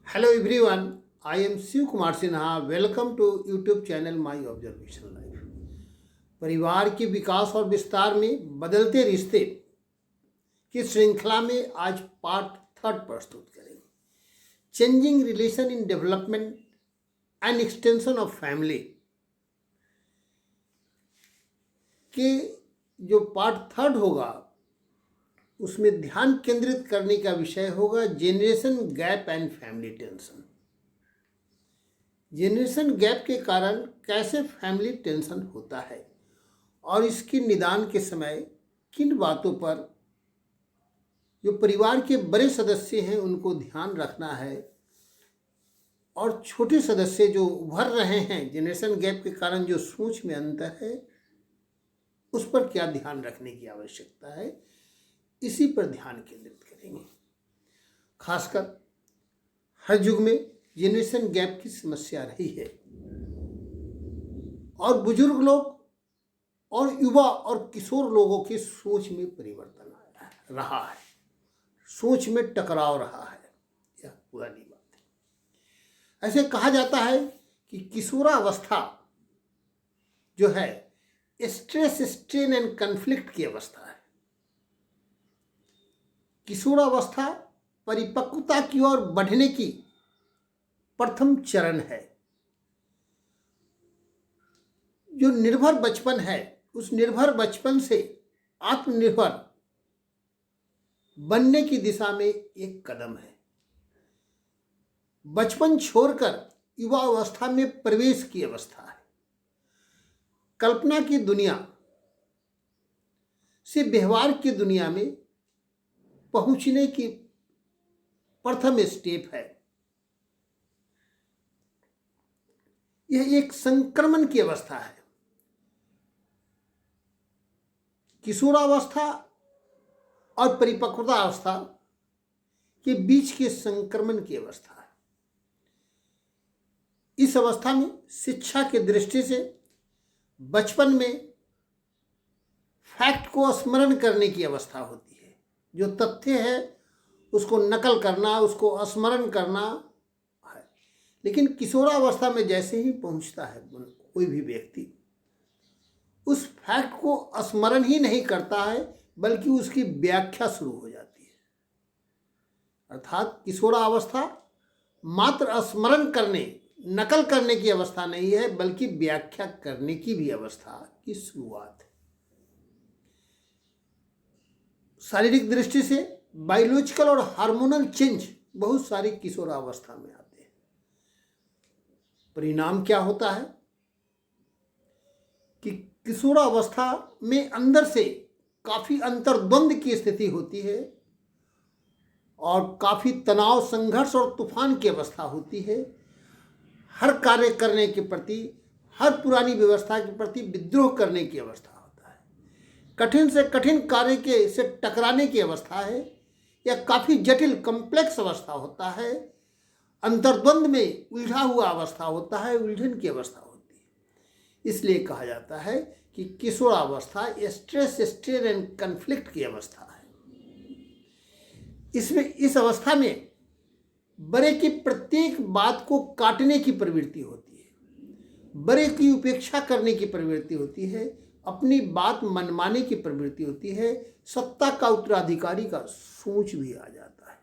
Hello everyone, I am Shiv Kumar Sinha. Welcome to YouTube channel My Observation Life. परिवार के विकास और विस्तार में बदलते रिश्ते की श्रृंखला में आज पार्ट थर्ड प्रस्तुत करेंगे। Changing relation in development and extension of family के जो पार्ट थर्ड होगा उसमें ध्यान केंद्रित करने का विषय होगा generation gap and family tension. Generation gap के कारण कैसे फैमिली टेंशन होता है और इसके निदान के समय किन बातों पर जो परिवार के बड़े सदस्य हैं उनको ध्यान रखना है और छोटे सदस्य जो उभर रहे हैं जेनरेशन गैप के कारण जो सोच में अंतर है उस पर क्या ध्यान रखने की आवश्यकता है, इसी पर ध्यान केंद्रित करेंगे। खासकर हर युग में जेनरेशन गैप की समस्या रही है और बुजुर्ग लोग और युवा और किशोर लोगों की सोच में परिवर्तन आया है, रहा है, सोच में टकराव रहा है। यह पुरानी बात है। ऐसे कहा जाता है कि किशोरावस्था जो है स्ट्रेस, स्ट्रेन एंड कन्फ्लिक्ट की अवस्था है। किशोरावस्था परिपक्वता की ओर बढ़ने की प्रथम चरण है। जो निर्भर बचपन है उस निर्भर बचपन से आत्मनिर्भर बनने की दिशा में एक कदम है। बचपन छोड़कर युवा अवस्था में प्रवेश की अवस्था है। कल्पना की दुनिया से व्यवहार की दुनिया में पहुंचने की प्रथम स्टेप है। यह एक संक्रमण की अवस्था है। किशोरावस्था और परिपक्वता अवस्था के बीच के संक्रमण की अवस्था है। इस अवस्था में शिक्षा की दृष्टि से बचपन में फैक्ट को स्मरण करने की अवस्था होती है। जो तथ्य है उसको नकल करना, उसको स्मरण करना है। लेकिन किशोरावस्था में जैसे ही पहुंचता है कोई भी व्यक्ति उस फैक्ट को स्मरण ही नहीं करता है बल्कि उसकी व्याख्या शुरू हो जाती है। अर्थात किशोरावस्था मात्र स्मरण करने, नकल करने की अवस्था नहीं है बल्कि व्याख्या करने की भी अवस्था की शुरुआत है। शारीरिक दृष्टि से बायोलॉजिकल और हार्मोनल चेंज बहुत सारी किशोरावस्था में आते हैं। परिणाम क्या होता है कि किशोरावस्था में अंदर से काफी अंतर्द्वंद की स्थिति होती है और काफी तनाव, संघर्ष और तूफान की अवस्था होती है। हर कार्य करने के प्रति, हर पुरानी व्यवस्था के प्रति विद्रोह करने की अवस्था होता है। कठिन से कठिन कार्य के से टकराने की अवस्था है। यह काफ़ी जटिल, कॉम्प्लेक्स अवस्था होता है। अंतर्द्वंद में उलझा हुआ अवस्था होता है, उलझन की अवस्था होती है। इसलिए कहा जाता है कि किशोरावस्था स्ट्रेस, स्ट्रेन एंड कन्फ्लिक्ट की अवस्था है। इस अवस्था में बड़े की प्रत्येक बात को काटने की प्रवृत्ति होती है, बड़े की उपेक्षा करने की प्रवृत्ति होती है, अपनी बात मनमाने की प्रवृत्ति होती है, सत्ता का उत्तराधिकारी का सोच भी आ जाता है।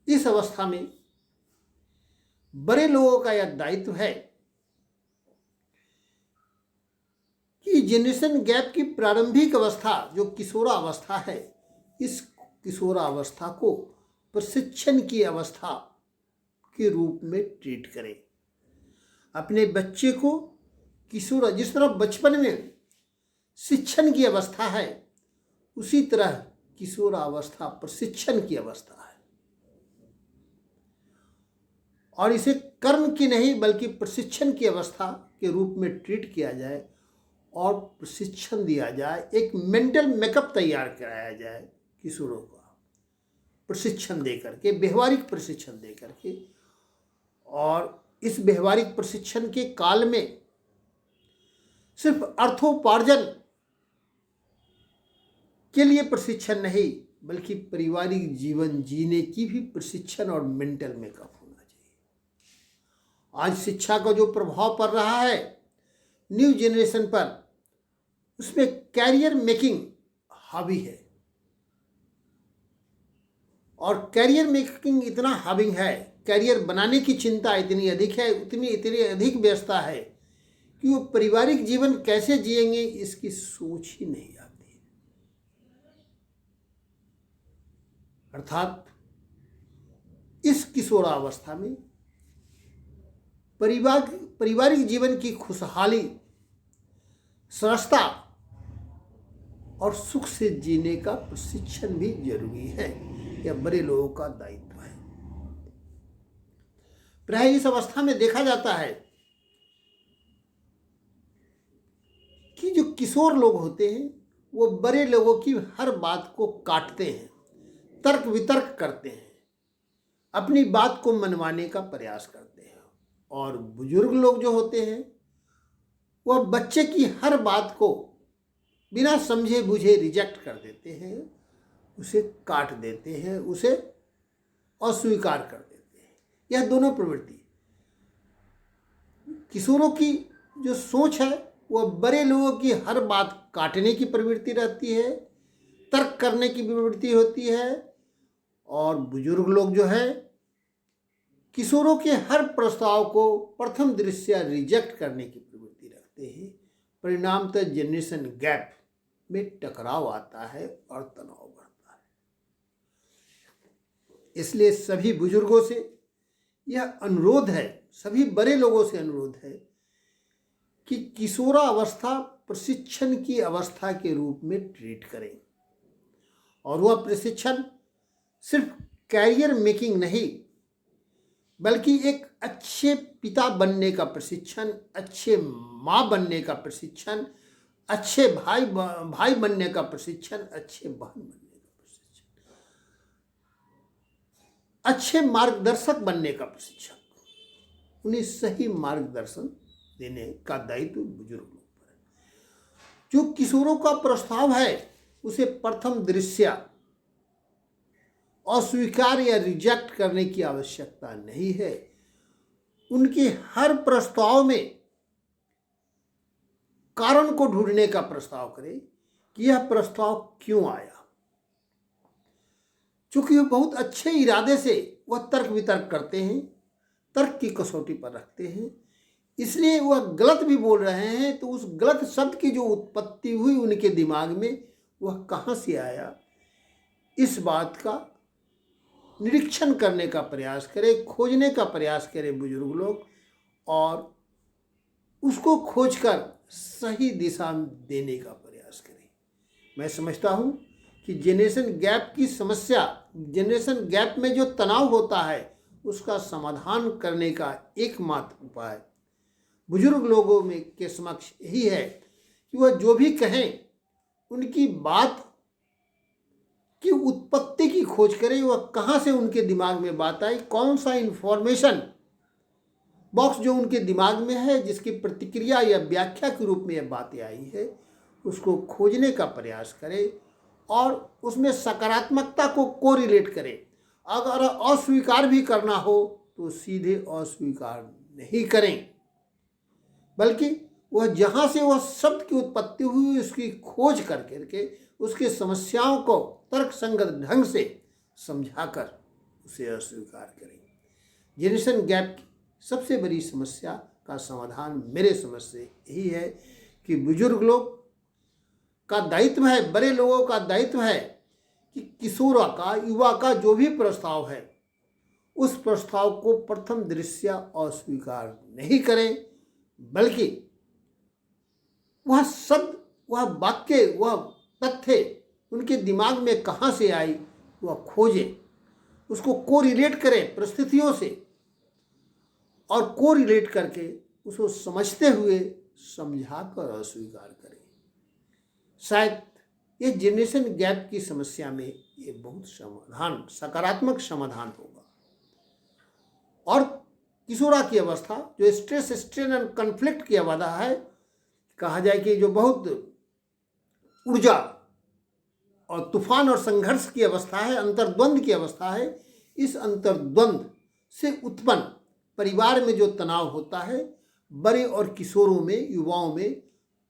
इस अवस्था में बड़े लोगों का यह दायित्व है कि जेनरेशन गैप की प्रारंभिक अवस्था जो किशोरावस्था है, इस किशोरावस्था को प्रशिक्षण की अवस्था के रूप में ट्रीट करें। अपने बच्चे को जिस तरह बचपन में शिक्षण की अवस्था है उसी तरह किशोरावस्था प्रशिक्षण की अवस्था है और इसे कर्म की नहीं बल्कि प्रशिक्षण की अवस्था के रूप में ट्रीट किया जाए और प्रशिक्षण दिया जाए। एक मेंटल मेकअप तैयार कराया जाए किशोरों का, प्रशिक्षण दे करके, व्यवहारिक प्रशिक्षण दे करके। और इस व्यवहारिक प्रशिक्षण के काल में सिर्फ अर्थोपार्जन के लिए प्रशिक्षण नहीं बल्कि पारिवारिक जीवन जीने की भी प्रशिक्षण और मेंटल मेकअप होना चाहिए। आज शिक्षा का जो प्रभाव पड़ रहा है न्यू जनरेशन पर, उसमें कैरियर मेकिंग हावी है, और कैरियर मेकिंग इतना हावी है, कैरियर बनाने की चिंता इतनी अधिक है, इतनी अधिक व्यस्तता है कि वो पारिवारिक जीवन कैसे जिएंगे इसकी सोच ही नहीं आती। अर्थात इस किशोरावस्था में पारिवारिक जीवन की खुशहाली, सरसता और सुख से जीने का प्रशिक्षण भी जरूरी है। यह बड़े लोगों का दायित्व है। प्राय इस अवस्था में देखा जाता है कि जो किशोर लोग होते हैं वो बड़े लोगों की हर बात को काटते हैं, तर्क वितर्क करते हैं, अपनी बात को मनवाने का प्रयास करते हैं, और बुजुर्ग लोग जो होते हैं वह बच्चे की हर बात को बिना समझे बुझे रिजेक्ट कर देते हैं, उसे काट देते हैं, उसे अस्वीकार कर देते हैं। यह दोनों प्रवृत्ति, किशोरों की जो सोच है वह बड़े लोगों की हर बात काटने की प्रवृत्ति रहती है, तर्क करने की प्रवृत्ति होती है, और बुजुर्ग लोग जो है किशोरों के हर प्रस्ताव को प्रथम दृष्टया रिजेक्ट करने की प्रवृत्ति रखते हैं। परिणामतः जनरेशन गैप में टकराव आता है और तनाव बढ़ता है। इसलिए सभी बुजुर्गों से यह अनुरोध है, सभी बड़े लोगों से अनुरोध है कि किशोरावस्था प्रशिक्षण की अवस्था के रूप में ट्रीट करें, और वह प्रशिक्षण सिर्फ कैरियर मेकिंग नहीं बल्कि एक अच्छे पिता बनने का प्रशिक्षण, अच्छे माँ बनने का प्रशिक्षण, अच्छे भाई बनने का प्रशिक्षण, अच्छे बहन बनने का प्रशिक्षण, अच्छे मार्गदर्शक बनने का प्रशिक्षण, उन्हें सही मार्गदर्शन देने का दायित्व बुजुर्ग लोग पर है। जो किशोरों का प्रस्ताव है उसे प्रथम दृष्टया अस्वीकार या रिजेक्ट करने की आवश्यकता नहीं है। उनके हर प्रस्ताव में कारण को ढूंढने का प्रस्ताव करें कि यह प्रस्ताव क्यों आया। चूंकि वह बहुत अच्छे इरादे से वह तर्क वितर्क करते हैं, तर्क की कसौटी पर रखते हैं, इसलिए वह गलत भी बोल रहे हैं तो उस गलत शब्द की जो उत्पत्ति हुई उनके दिमाग में वह कहाँ से आया, इस बात का निरीक्षण करने का प्रयास करें, खोजने का प्रयास करें बुजुर्ग लोग, और उसको खोजकर सही दिशा देने का प्रयास करें। मैं समझता हूँ कि जनरेशन गैप की समस्या, जनरेशन गैप में जो तनाव होता है उसका समाधान करने का एकमात्र उपाय बुजुर्ग लोगों में के समक्ष यही है कि वह जो भी कहें उनकी बात की उत्पत्ति की खोज करें, वह कहाँ से उनके दिमाग में बात आई, कौन सा इन्फॉर्मेशन बॉक्स जो उनके दिमाग में है जिसकी प्रतिक्रिया या व्याख्या के रूप में यह बातें आई है, उसको खोजने का प्रयास करें और उसमें सकारात्मकता को कोरिलेट करें। अगर अस्वीकार भी करना हो तो सीधे अस्वीकार नहीं करें, बल्कि वह जहाँ से वह शब्द की उत्पत्ति हुई उसकी खोज करके उसकी समस्याओं को तर्कसंगत ढंग से समझाकर उसे अस्वीकार करें। जनरेशन गैप की सबसे बड़ी समस्या का समाधान मेरे समझ से यही है कि बुजुर्ग लोग का दायित्व है, बड़े लोगों का दायित्व है कि किशोर का, युवा का जो भी प्रस्ताव है उस प्रस्ताव को प्रथम दृष्टया अस्वीकार नहीं करें, बल्कि वह शब्द, वह वाक्य, वह तथ्य उनके दिमाग में कहाँ से आई वह खोजें, उसको कोरिलेट करें परिस्थितियों से, और कोरिलेट करके उसको समझते हुए समझाकर अस्वीकार करें। शायद ये जनरेशन गैप की समस्या में ये बहुत समाधान, सकारात्मक समाधान होगा। और किशोरा की अवस्था जो स्ट्रेस, स्ट्रेन एंड कन्फ्लिक्ट की अवस्था है, कहा जाए कि जो बहुत ऊर्जा और तूफान और संघर्ष की अवस्था है, अंतर्द्वंद की अवस्था है। इस अंतर्द्वंद से उत्पन्न परिवार में जो तनाव होता है, बड़े और किशोरों में, युवाओं में,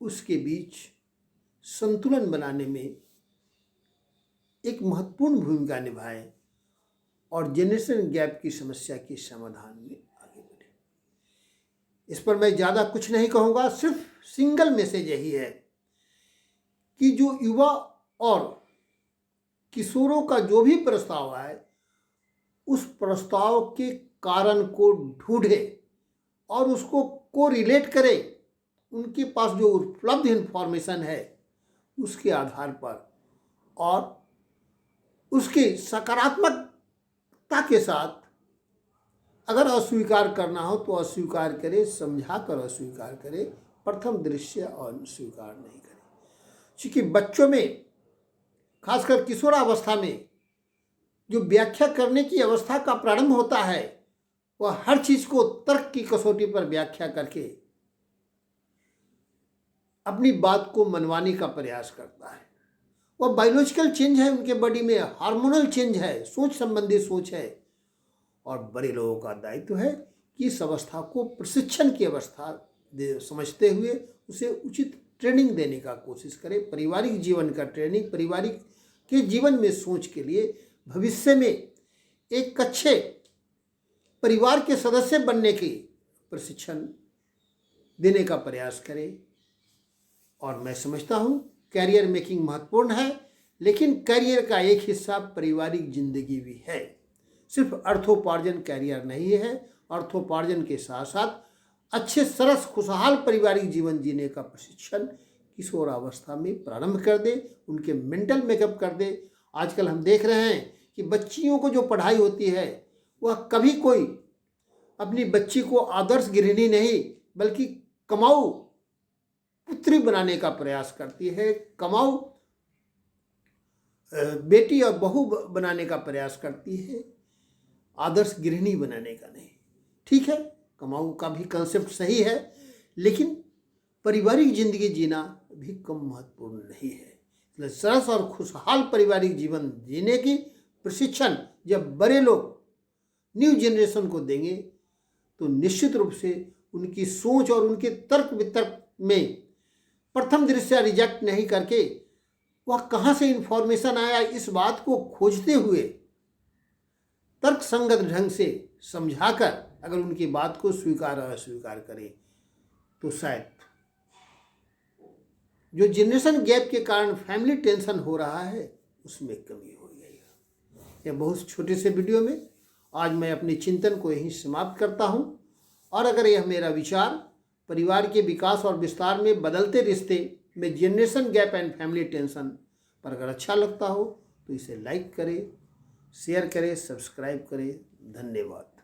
उसके बीच संतुलन बनाने में एक महत्वपूर्ण भूमिका निभाए और जनरेशन गैप की समस्या के समाधान में आगे बढ़े। इस पर मैं ज़्यादा कुछ नहीं कहूँगा, सिर्फ सिंगल मैसेज यही है कि जो युवा और किशोरों का जो भी प्रस्ताव है, उस प्रस्ताव के कारण को ढूंढे और उसको कोरिलेट करे, उनके पास जो उपलब्ध इन्फॉर्मेशन है उसके आधार पर, और उसके सकारात्मकता के साथ अगर अस्वीकार करना हो तो अस्वीकार करे, समझा कर अस्वीकार करे, प्रथम दृश्य और स्वीकार नहीं करे। क्योंकि बच्चों में, खासकर किशोरावस्था में, जो व्याख्या करने की अवस्था का प्रारंभ होता है, वह हर चीज को तर्क की कसौटी पर व्याख्या करके अपनी बात को मनवाने का प्रयास करता है। वह बायोलॉजिकल चेंज है, उनके बॉडी में हार्मोनल चेंज है, सोच संबंधी सोच है। और बड़े लोगों का दायित्व है कि इस अवस्था को प्रशिक्षण की अवस्था समझते हुए उसे उचित ट्रेनिंग देने का कोशिश करें। पारिवारिक जीवन का ट्रेनिंग, पारिवारिक के जीवन में सोच के लिए भविष्य में एक अच्छे परिवार के सदस्य बनने की प्रशिक्षण देने का प्रयास करें। और मैं समझता हूँ कैरियर मेकिंग महत्वपूर्ण है, लेकिन कैरियर का एक हिस्सा पारिवारिक जिंदगी भी है। सिर्फ अर्थोपार्जन कैरियर नहीं है। अर्थोपार्जन के साथ साथ अच्छे, सरस, खुशहाल पारिवारिक जीवन जीने का प्रशिक्षण किशोरावस्था में प्रारंभ कर दे, उनके मेंटल मेकअप कर दे। आजकल हम देख रहे हैं कि बच्चियों को जो पढ़ाई होती है, वह कभी कोई अपनी बच्ची को आदर्श गृहिणी नहीं बल्कि कमाऊ पुत्री बनाने का प्रयास करती है, कमाऊ बेटी और बहू बनाने का प्रयास करती है, आदर्श गृहिणी बनाने का नहीं। ठीक है, कमाऊ का भी कंसेप्ट सही है, लेकिन पारिवारिक जिंदगी जीना भी कम महत्वपूर्ण नहीं है। इसलिए सरस और खुशहाल पारिवारिक जीवन जीने की प्रशिक्षण जब बड़े लोग न्यू जनरेशन को देंगे तो निश्चित रूप से उनकी सोच और उनके तर्क वितर्क में प्रथम दृष्टया रिजेक्ट नहीं करके वह कहाँ से इंफॉर्मेशन आया, इस बात को खोजते हुए तर्क संगत ढंग से समझाकर अगर उनकी बात को स्वीकार और अस्वीकार करें तो शायद जो जनरेशन गैप के कारण फैमिली टेंशन हो रहा है उसमें कमी हो जाएगा। यह बहुत छोटे से वीडियो में आज मैं अपने चिंतन को यहीं समाप्त करता हूं। और अगर यह मेरा विचार परिवार के विकास और विस्तार में बदलते रिश्ते में generation gap and family tension पर अगर अच्छा लगता हो तो इसे लाइक करें, शेयर करें, सब्सक्राइब करें। धन्यवाद।